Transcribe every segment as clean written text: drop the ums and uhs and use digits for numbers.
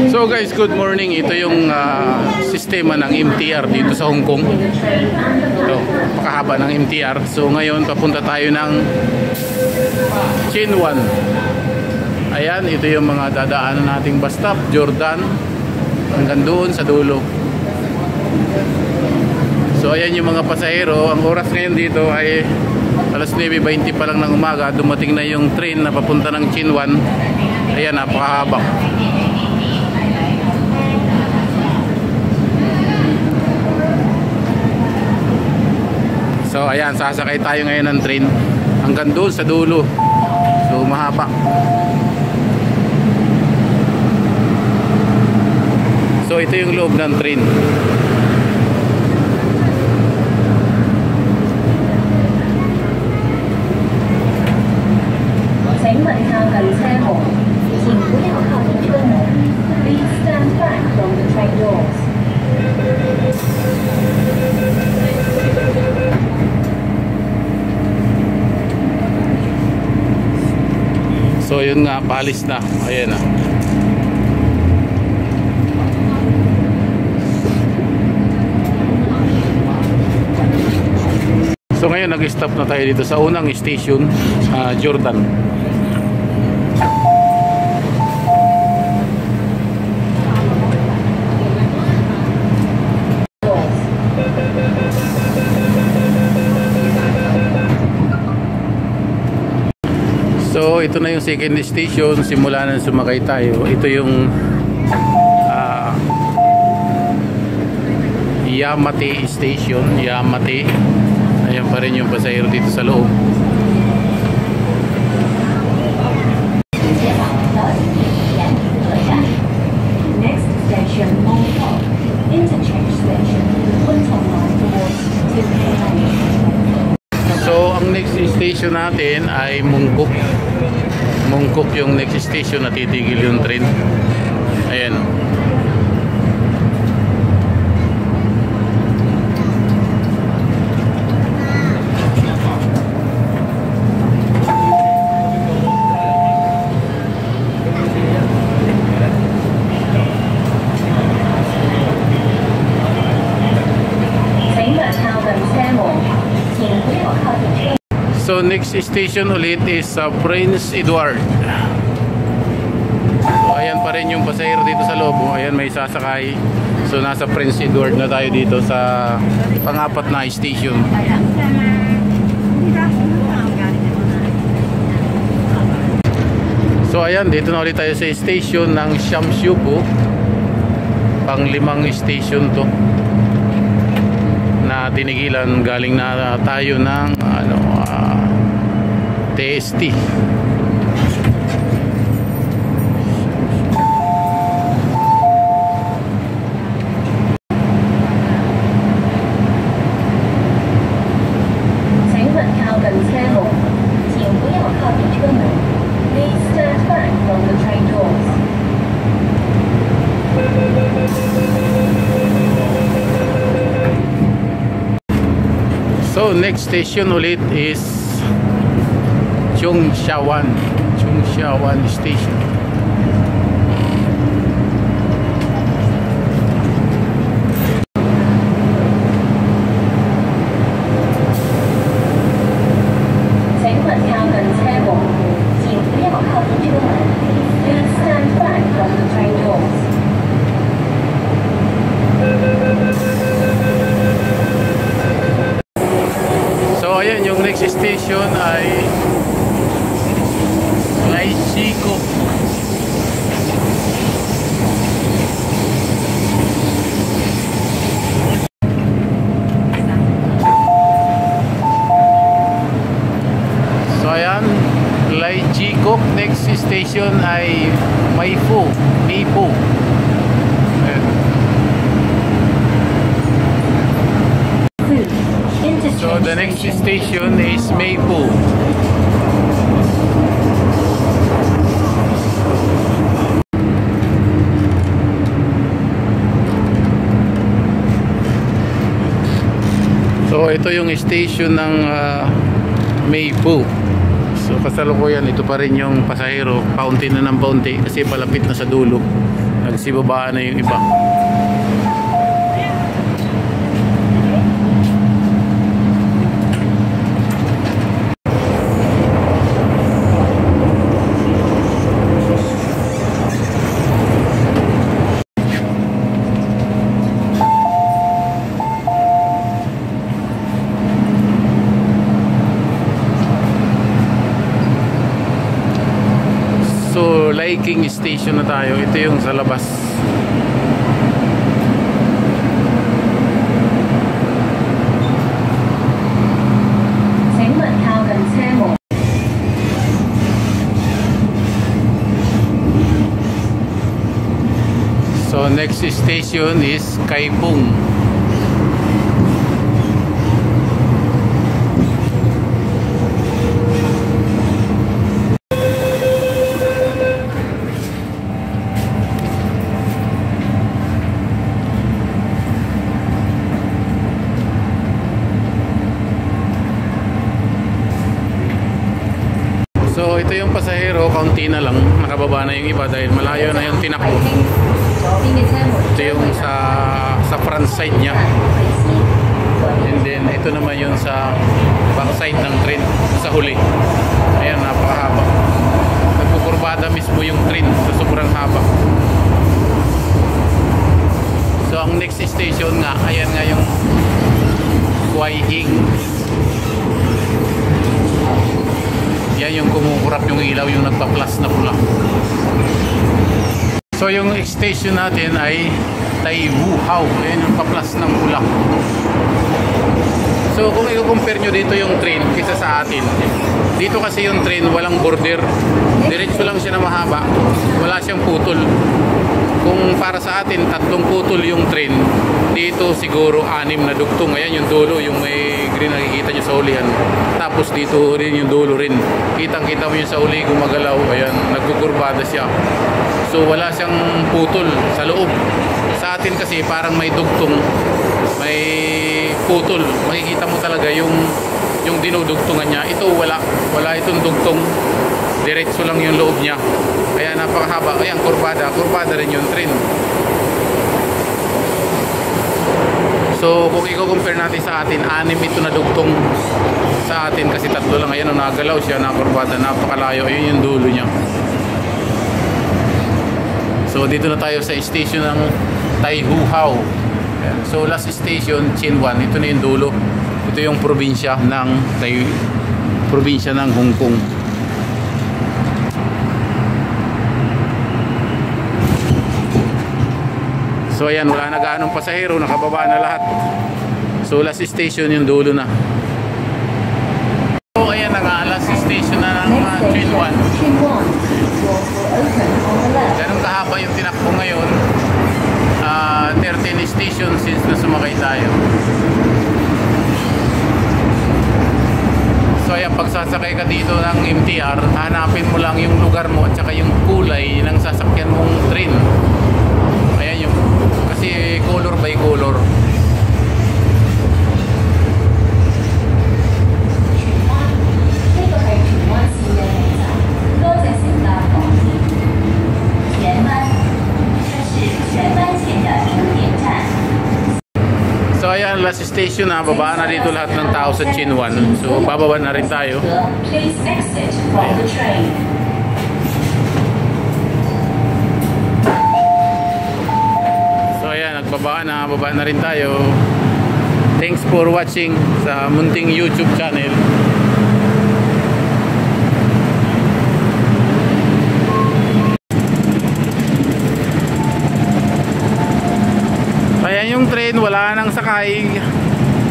So guys, good morning. Ito yung sistema ng MTR dito sa Hong Kong. Ito, pakahaba ng MTR. So ngayon, papunta tayo ng Tsuen Wan. Ayan, ito yung mga dadaanan nating bus stop, Jordan, hanggang doon sa dulo. So ayan yung mga pasahero. Ang oras ngayon dito ay alas 9:20 pa lang ng umaga. Dumating na yung train na papunta ng Tsuen Wan. Ayan, napakahaba. So ayan, sasakay tayo ngayon ng train hanggang doon sa dulo. So mahaba. So ito yung loob ng train. So yun nga, paalis na. Ayan na. So ngayon nag-stop na tayo dito sa unang station, Jordan. So ito na yung second station, simula na sumakay tayo. Ito yung Yamate Station, Yamate. Ayan pa rin yung pasahero dito sa loob. Next station, Mong Kok Interchange Station, Kwun Tong Line towards Tin Hai. So ang next station natin ay Mong Kok. Mong Kok yung next station na titigil yung train. Ayan. So next station ulit is Prince Edward. So ayan pa rin yung pasahero dito sa loob. Ayan, may sasakay. So nasa Prince Edward na tayo dito sa pang-apat na station. So ayan, dito na ulit tayo sa station ng Shamshupo. Pang-limang station to na tinigilan. Galing na tayo ng TST. So next station ulit is Cheung Sha Wan Station. So ayan, yung next station ay Lai Chi Kok. So ayan, Lai Chi Kok. Next station ay Meifu. So the next station is Meifu. So ito yung station ng Meifu. So kasalukuyan ito pa rin yung pasahero, paunti na ng paunti kasi palapit na sa dulo. Nagsibabaan na yung iba. So, Liking Station na tayo. Ito yung sa labas. So, next station is Kaipung. So ito yung pasahero, kaunti na lang, nakababa na yung iba dahil malayo na yung tinakbo. Ito yung sa front side niya. And then ito naman yung sa back side ng train, sa huli. Ayan, napakahaba. Nagkukurbada mismo yung train sa sobrang haba. So ang next station nga, ayan nga yung Hua Hin. Yan yung kumukurap yung ilaw, yung nagpa-plus na pula. So yung station natin ay Tai Wu Hau. Yan yung pa-plus ng pula. So kung i-compare nyo dito yung train kaysa sa atin, dito kasi yung train walang border, diretso lang siya na mahaba, wala siyang putol. Kung para sa atin 3 putol yung train, dito siguro 6 na dugtong. Ayan yung dulo, yung may green nakikita nyo sa ulihan. Tapos dito rin yung dulo rin, kitang kita mo yung sa uli gumagalaw. Ayan, nagkukurbada siya. So wala siyang putol sa loob. Sa atin kasi parang may dugtong, may putol, makikita mo talaga yung dinudugtungan niya. Ito wala itong dugtong, diretso lang yung loob niya, kaya napakahaba. Ayan, kurbada rin yung train. So kung i-compare natin sa atin, 6 ito na dugtong. Sa atin kasi 3 lang. Ayan, nagalaw siya, nakurbada, napakalayo. Ayun yung dulo niya. So dito na tayo sa station ng Tai Wu Hau. So last station, Chin Wan. Ito na yung dulo. Ito yung probinsya ng probinsya ng Hong Kong. So ayan, wala na gaanong pasahero, nakababa na lahat. So last station yung dulo na. So ayan na nga, last station na ng Chin Wan. Ganun kahaba yung tinakbo ngayon. 13 stations since na sumakay tayo. So ayan, pag sasakay ka dito ng MTR, hanapin mo lang yung lugar mo at saka yung kulay ng sasakyan mong train. Ayan yung, kasi color by color. So ayan, last station na, babaan na dito lahat ng tao sa Chin Wan. So bababa na rin tayo. Please exit from the train. So ayan, nagbaba na rin tayo. Thanks for watching sa munting YouTube channel. Ayan yung train, wala nang sakay.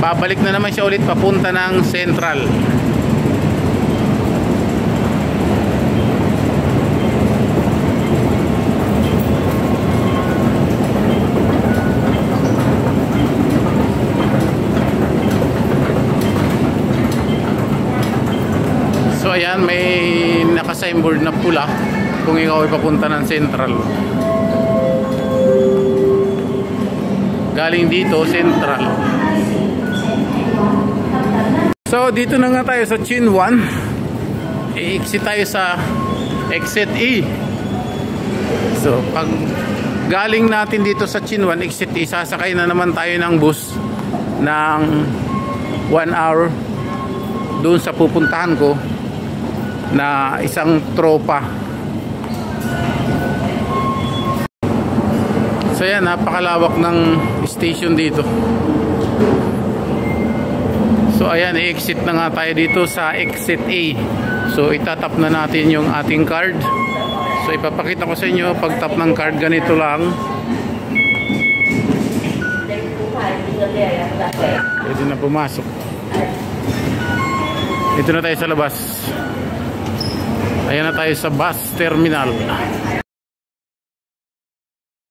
Babalik na naman siya ulit papunta ng Central. So ayan, may naka-signboard na pula kung ikaw ay papunta ng Central. Galing dito, Central. So dito na nga tayo sa Chin Wan. i-exit tayo sa exit E. So pag galing natin dito sa Chinwan exit E, sasakay na naman tayo ng bus ng 1 hour doon sa pupuntahan ko na isang tropa. So yan, napakalawak ng station dito. So ayan, i-exit na nga tayo dito sa exit A. So itatap na natin yung ating card. So ipapakita ko sa inyo, pag tap ng card ganito lang. Pwede na pumasok. Dito na tayo sa labas. Ayan na tayo sa bus terminal.